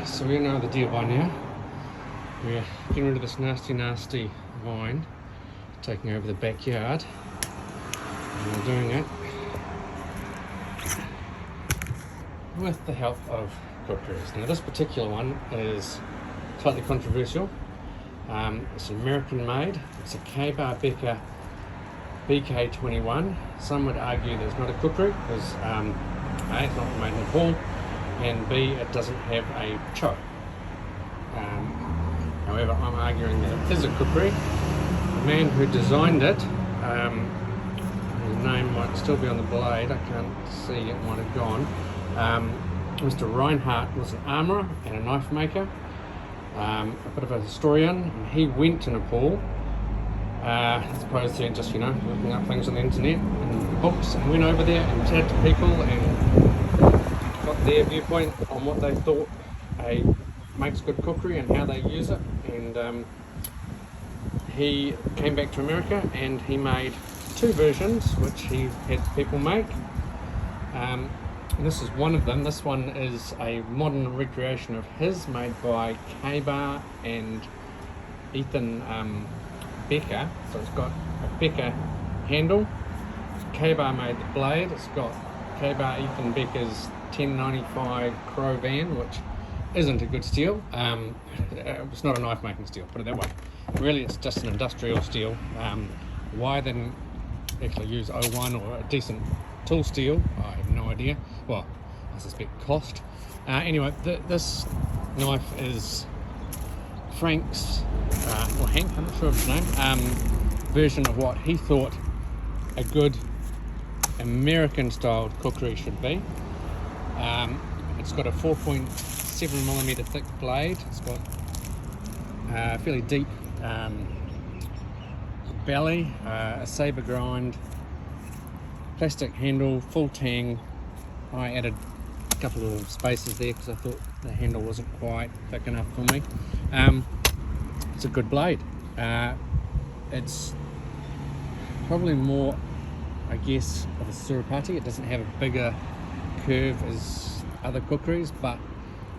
So we know the deal by now. We're getting rid of this nasty vine taking over the backyard, and we're doing it with the help of kukris. Now this particular one is slightly controversial. It's American made. It's a Kabar BK21. Some would argue that it's not a kukri because A, it's not made in Nepal, and B, it doesn't have a choke. However, I'm arguing that it is a kukri. The man who designed it, his name might still be on the blade, I can't see, it might have gone. Mr. Reinhardt was an armourer and a knife maker, a bit of a historian, and he went to Nepal as opposed to just, looking up things on the internet and books, and went over there and chatted to people and got their viewpoint on what they thought makes good kukri and how they use it. And he came back to America and he made two versions which he had people make. And this is one of them. This one is a modern recreation of his, made by Kabar and Ethan Becker. So it's got a Becker handle. Kabar made the blade. It's got Kabar Ethan Becker's 1095 Crow Van, which isn't a good steel. It's not a knife making steel, put it that way. Really, it's just an industrial steel. Why then actually use 01 or a decent tool steel, I have no idea. Well, I suspect cost. Anyway, this knife is Frank's, or Hank, I'm not sure of his name, version of what he thought a good American styled kukri should be. It's got a 4.7mm thick blade. It's got a fairly deep belly, a saber grind, plastic handle, full tang. I added a couple of little spaces there because I thought the handle wasn't quite thick enough for me. It's a good blade. It's probably more, I guess, of a surapati. It doesn't have a bigger curve as other kukris, but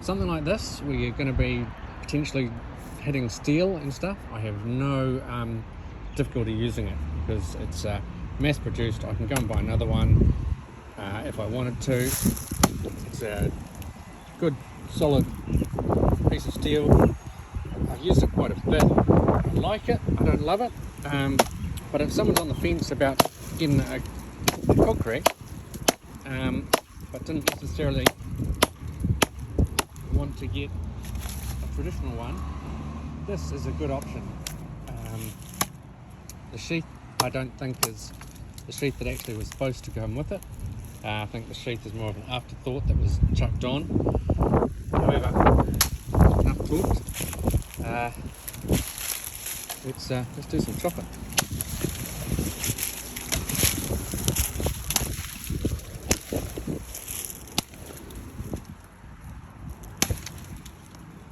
something like this where you're going to be potentially hitting steel and stuff, I have no difficulty using it because it's mass produced. I can go and buy another one if I wanted to. It's a good solid piece of steel. I've used it quite a bit. I like it, I don't love it, but if someone's on the fence about getting a kukri but didn't necessarily want to get a traditional one, this is a good option. The sheath I don't think is the sheath that actually was supposed to come with it. I think the sheath is more of an afterthought that was chucked on. However, enough talked. Let's do some chopping.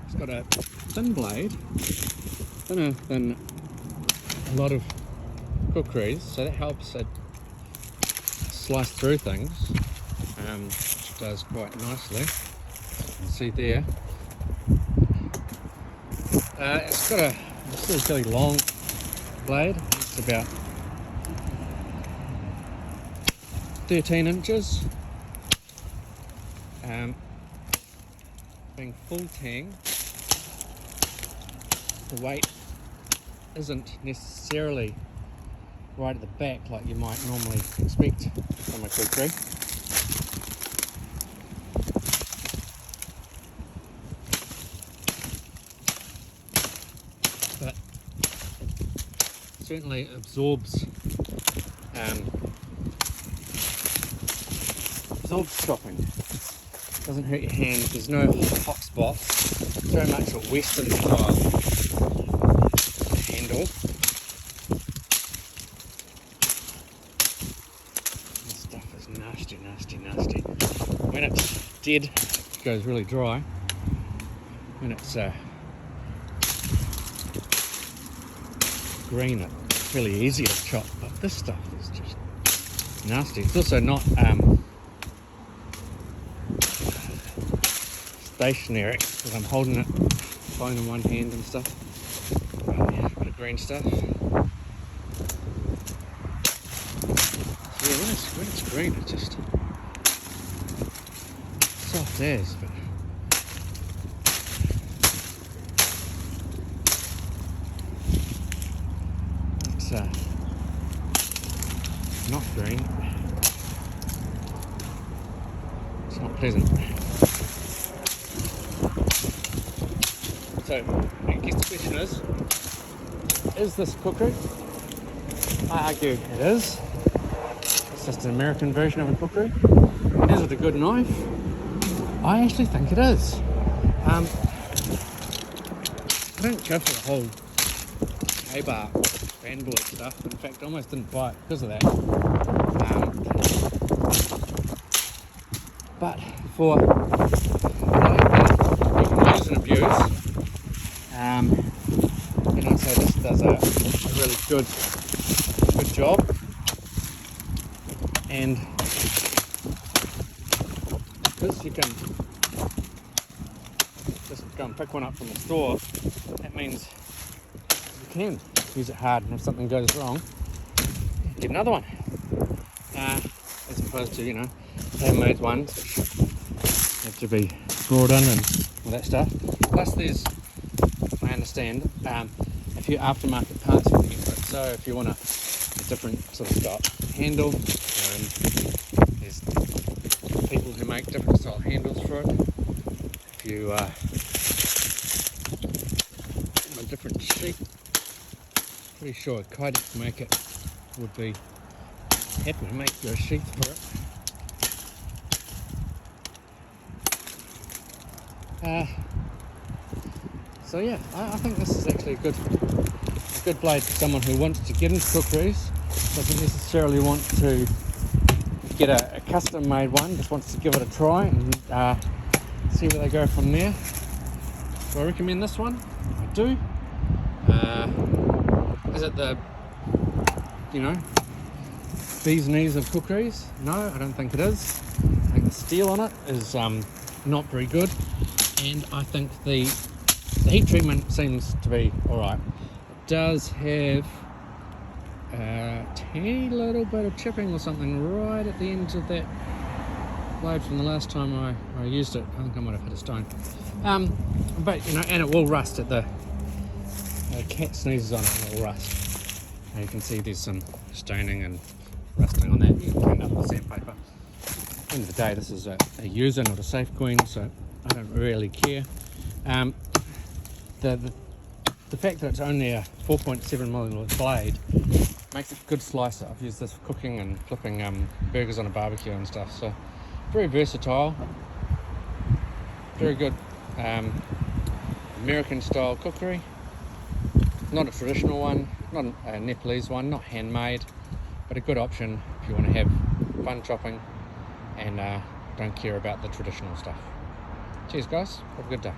It's got a thin blade, thinner than a lot of kukris, so that helps it slice through things, which does quite nicely. You can see there. It's got a still fairly long blade. It's about 13 inches. Being full tang, the weight isn't necessarily right at the back like you might normally expect from a kukri. But it certainly absorbs chopping. Doesn't hurt your hand. There's no hot spots. It's very much a Western style handle. This stuff is nasty. When it's dead, it goes really dry. When it's green, it's really easy to chop, but this stuff is just nasty. It's also not stationary because I'm holding it, phone in one hand and stuff. Oh, yeah, a bit of green stuff. So yeah, when it's green, it's just soft as, but it's not green. It's not pleasant. So I guess the question is this kukri? I argue it is. It's just an American version of a kukri. Is it a good knife? I actually think it is. I don't go for the whole Kabar fanboy stuff. In fact, I almost didn't buy it because of that. But for you can use and abuse, and I'd say this does a really good job. And because you can just go and pick one up from the store, that means you can use it hard, and if something goes wrong, get another one. As opposed to, handmade ones which have to be brought in and all that stuff. Plus there's, I understand, a few aftermarket parts you can get for it. So if you want a different sort of style handle, there's people who make different style handles for it. If you want a different sheath, pretty sure a Kydex maker would be happy to make you a sheath for it. So yeah, I think this is actually a good blade for someone who wants to get into kukris, doesn't necessarily want to get a custom made one, just wants to give it a try and see where they go from there. Do I recommend this one? I do. Is it the bee's knees of kukris? No, I don't think it is. I think the steel on it is not very good, and I think the heat treatment seems to be alright. It does have a teeny little bit of chipping or something right at the end of that blade from the last time I used it. I think I might have hit a stone. But and it will rust at the cat sneezes on it and it will rust. And you can see there's some staining and rusting on that. You can clean up with sandpaper. At the end of the day, this is a user, not a safe queen, so I don't really care. The fact that it's only a 4.7mm blade makes it a good slicer. I've used this for cooking and flipping burgers on a barbecue and stuff, so very versatile, very good American style kukri. Not a traditional one, not a Nepalese one, not handmade, but a good option if you want to have fun chopping and don't care about the traditional stuff. Cheers guys, have a good day.